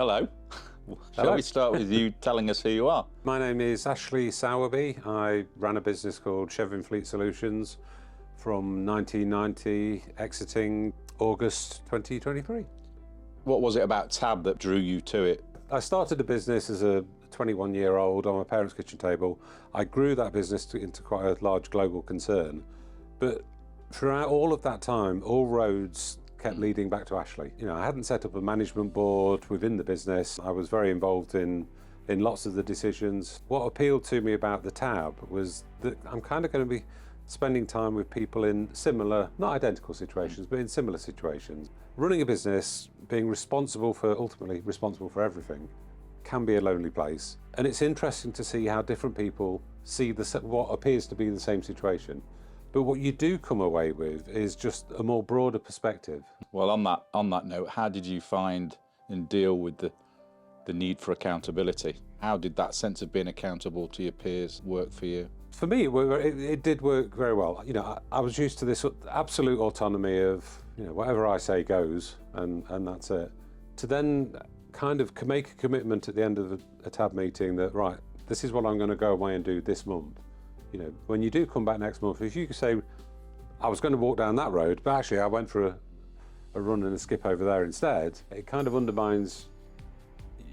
Hello. Shall we start with you telling us who you are? My name is Ashley Sowerby. I ran a business called Chevin Fleet Solutions from 1990, exiting August 2023. What was it about TAB that drew you to it? I started a business as a 21-year-old on my parents' kitchen table. I grew that business into quite a large global concern, but throughout all of that time, all roads kept leading back to Ashley. You know, I hadn't set up a management board within the business. I was very involved in lots of the decisions. What appealed to me about the TAB was that I'm kind of going to be spending time with people in similar, not identical situations, but in similar situations. Running a business, being ultimately responsible for everything, can be a lonely place. And it's interesting to see how different people see what appears to be the same situation. But what you do come away with is just a more broader perspective. Well, on that note, how did you find and deal with the need for accountability? How did that sense of being accountable to your peers work for you? For me, it did work very well. You know, I was used to this absolute autonomy of, you know, whatever I say goes, and that's it. To then kind of make a commitment at the end of a TAB meeting that, right, this is what I'm going to go away and do this month. You know, when you do come back next month, if you could say, I was going to walk down that road, but actually I went for a run and a skip over there instead, it kind of undermines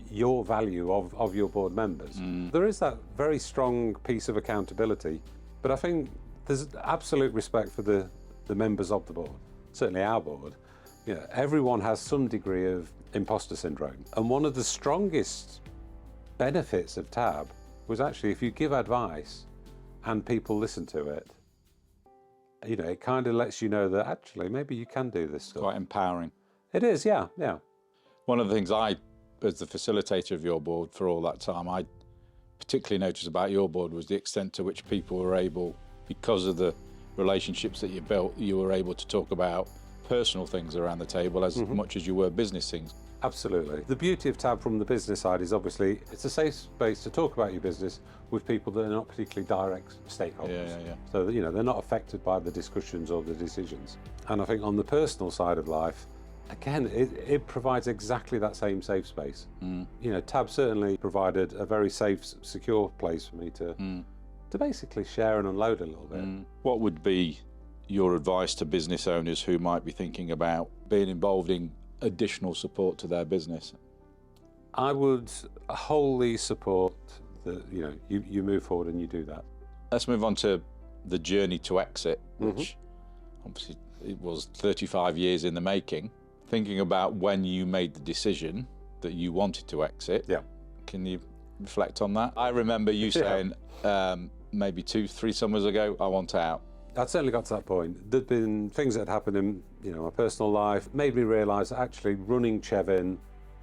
your value of your board members. There is that very strong piece of accountability, but I think there's absolute respect for the members of the board, certainly our board. You know, everyone has some degree of imposter syndrome. And one of the strongest benefits of TAB was actually if you give advice and people listen to it, you know, it kind of lets you know that actually maybe you can do this stuff. Quite empowering. It is, yeah. One of the things as the facilitator of your board for all that time, I particularly noticed about your board was the extent to which people were able, because of the relationships that you built, you were able to talk about personal things around the table as much as you were business things. Absolutely. The beauty of TAB from the business side is obviously it's a safe space to talk about your business with people that are not particularly direct stakeholders. Yeah. So, you know, they're not affected by the discussions or the decisions. And I think on the personal side of life, again, it provides exactly that same safe space. You know, TAB certainly provided a very safe, secure place for me to basically share and unload a little bit. What would be your advice to business owners who might be thinking about being involved in additional support to their business? I would wholly support that, you know, you move forward and you do that. Let's move on to the journey to exit, which obviously it was 35 years in the making. Thinking about when you made the decision that you wanted to exit, can you reflect on that? I remember you saying maybe 2-3 summers ago, I want out. I'd certainly got to that point. There'd been things that had happened in, you know, my personal life, made me realise that actually running Chevin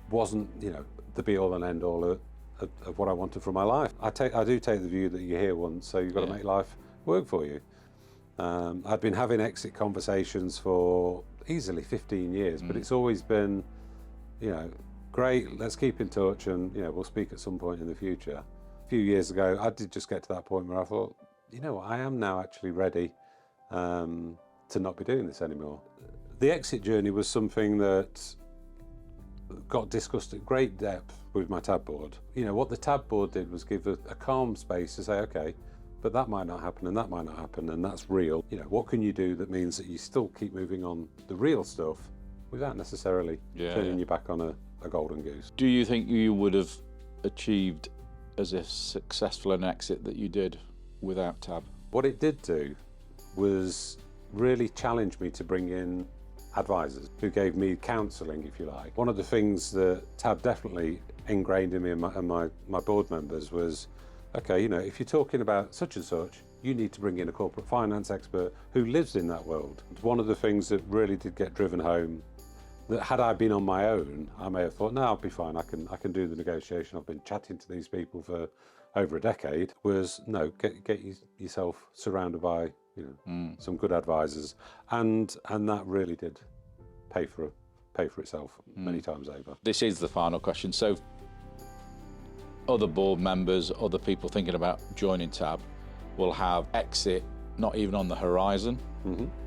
wasn't, you know, the be-all and end-all of what I wanted from my life. I do take the view that you're here once, so you've got to make life work for you. I'd been having exit conversations for easily 15 years, but it's always been, you know, great, let's keep in touch and, you know, we'll speak at some point in the future. A few years ago, I did just get to that point where I thought, you know what, I am now actually ready to not be doing this anymore. The exit journey was something that got discussed at great depth with my TAB board. You know, what the TAB board did was give a calm space to say, okay, but that might not happen and that might not happen and that's real. You know, what can you do that means that you still keep moving on the real stuff without necessarily turning your back on a golden goose? Do you think you would have achieved as successful an exit that you did without TAB? What it did do was really challenge me to bring in advisors who gave me counselling, if you like. One of the things that TAB definitely ingrained in me and my board members was, okay, you know, if you're talking about such and such, you need to bring in a corporate finance expert who lives in that world. One of the things that really did get driven home, that had I been on my own, I may have thought, no, I'll be fine, I can do the negotiation. I've been chatting to these people for over a decade, was no, get yourself surrounded by, you know, some good advisors, and that really did pay for itself many times over. This is the final question. So other board members, other people thinking about joining TAB will have exit not even on the horizon.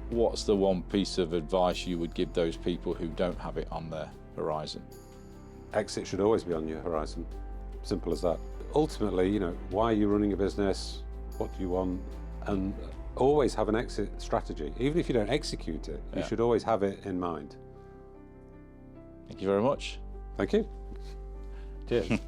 What's the one piece of advice you would give those people who don't have it on their horizon? exit should always be on your horizon. Simple as that. Ultimately, you know, why are you running a business? What do you want? And always have an exit strategy. Even if you don't execute it, you should always have it in mind. Thank you very much. Thank you. Cheers.